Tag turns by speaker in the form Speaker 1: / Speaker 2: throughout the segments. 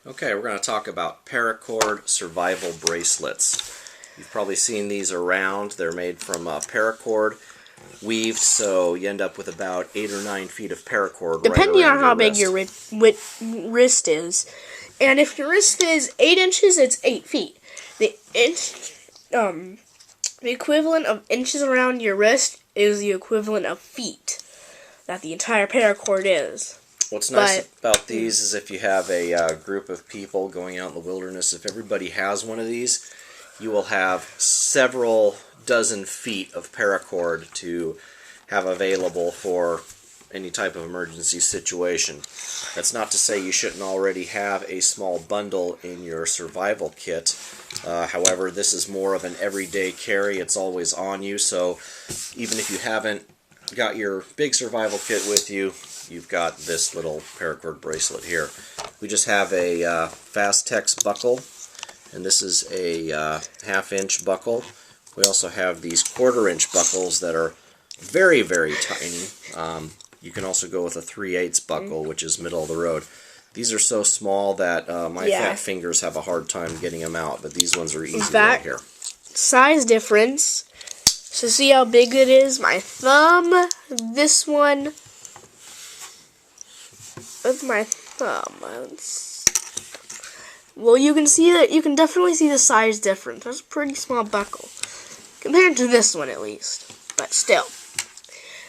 Speaker 1: Okay, we're going to talk about Paracord survival bracelets. You've probably seen these around. They're made from paracord weaved, so you end up with about 8 or 9 feet of paracord.
Speaker 2: Depending
Speaker 1: right
Speaker 2: on how big
Speaker 1: wrist.
Speaker 2: your wrist is. And if your wrist is 8 inches, it's 8 feet. The equivalent of inches around your wrist is the equivalent of feet that the entire paracord is.
Speaker 1: What's nice about these is if you have a group of people going out in the wilderness, if everybody has one of these, you will have several dozen feet of paracord to have available for any type of emergency situation. That's not to say you shouldn't already have a small bundle in your survival kit. However, this is more of an everyday carry. It's always on you, so even if you haven't got your big survival kit with you, you've got this little paracord bracelet here. We just have a Fastex buckle, and this is a 1/2-inch buckle. We also have these 1/4-inch buckles that are very, very tiny. You can also go with a 3/8 buckle, which is middle of the road. These are so small that my fat fingers have a hard time getting them out, but these ones are easy right here.
Speaker 2: Size difference. So see how big it is? My thumb, this one, with my thumb. Well, you can see that. You can definitely see the size difference. That's a pretty small buckle compared to this one, at least. But still.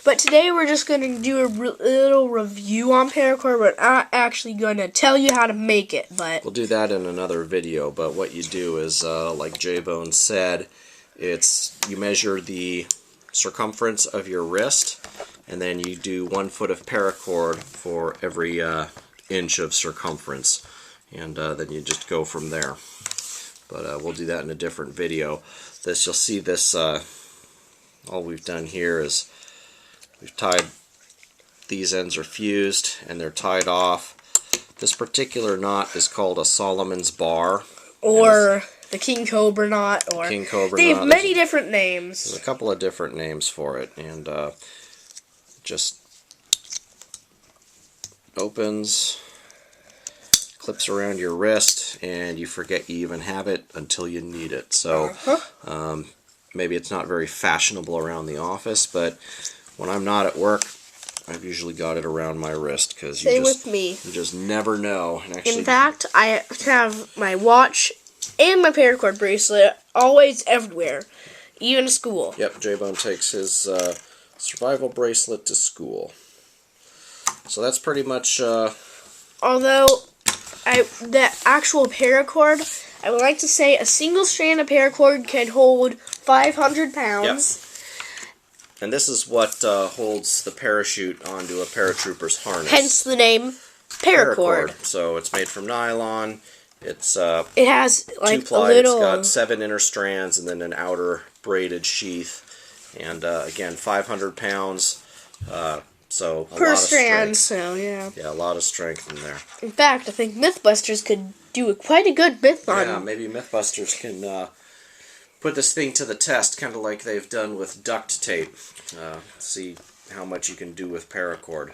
Speaker 2: But today we're just going to do a little review on paracord. We're not actually going to tell you how to make it, but
Speaker 1: we'll do that in another video. But what you do is, like J-Bone said, you measure the circumference of your wrist, and then you do 1 foot of paracord for every inch of circumference, and then you just go from there. But we'll do that in a different video. You'll see this. All we've done here is we've tied. These ends are fused and they're tied off. This particular knot is called a Solomon's bar,
Speaker 2: or the King Cobra knot, or
Speaker 1: King Cobra
Speaker 2: they
Speaker 1: knot.
Speaker 2: have many different names.
Speaker 1: There's a couple of different names for it, and just opens, clips around your wrist, and you forget you even have it until you need it. So maybe it's not very fashionable around the office, but when I'm not at work, I've usually got it around my wrist, because you just never know. And actually,
Speaker 2: in fact, I have my watch and my paracord bracelet always everywhere, even school.
Speaker 1: Yep, J-Bone takes his survival bracelet to school. So that's pretty much.
Speaker 2: Although the actual paracord, I would like to say a single strand of paracord can hold 500 pounds.
Speaker 1: Yep. And this is what holds the parachute onto a paratrooper's harness.
Speaker 2: Hence the name paracord.
Speaker 1: So it's made from nylon. It
Speaker 2: has like
Speaker 1: 2-ply.
Speaker 2: a little.
Speaker 1: It's got 7 inner strands and then an outer braided sheath. And again, 500 pounds. So a
Speaker 2: per
Speaker 1: lot
Speaker 2: strand.
Speaker 1: Of strength.
Speaker 2: So yeah.
Speaker 1: Yeah, a lot of strength in there.
Speaker 2: In fact, I think Mythbusters could do quite a good myth on.
Speaker 1: Yeah, maybe Mythbusters can put this thing to the test, kind of like they've done with duct tape. See how much you can do with paracord.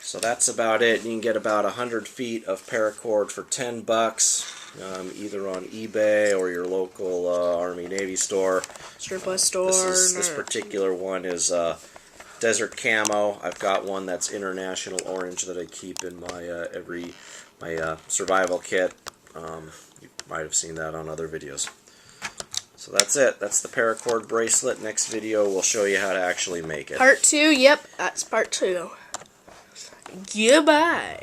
Speaker 1: So that's about it. You can get about 100 feet of paracord for $10, either on eBay or your local Army-Navy store.
Speaker 2: Surplus store.
Speaker 1: This particular one is Desert Camo. I've got one that's International Orange that I keep in my survival kit. You might have seen that on other videos. So that's it. That's the paracord bracelet. Next video we'll show you how to actually make it.
Speaker 2: Part 2, yep, that's part 2. Goodbye.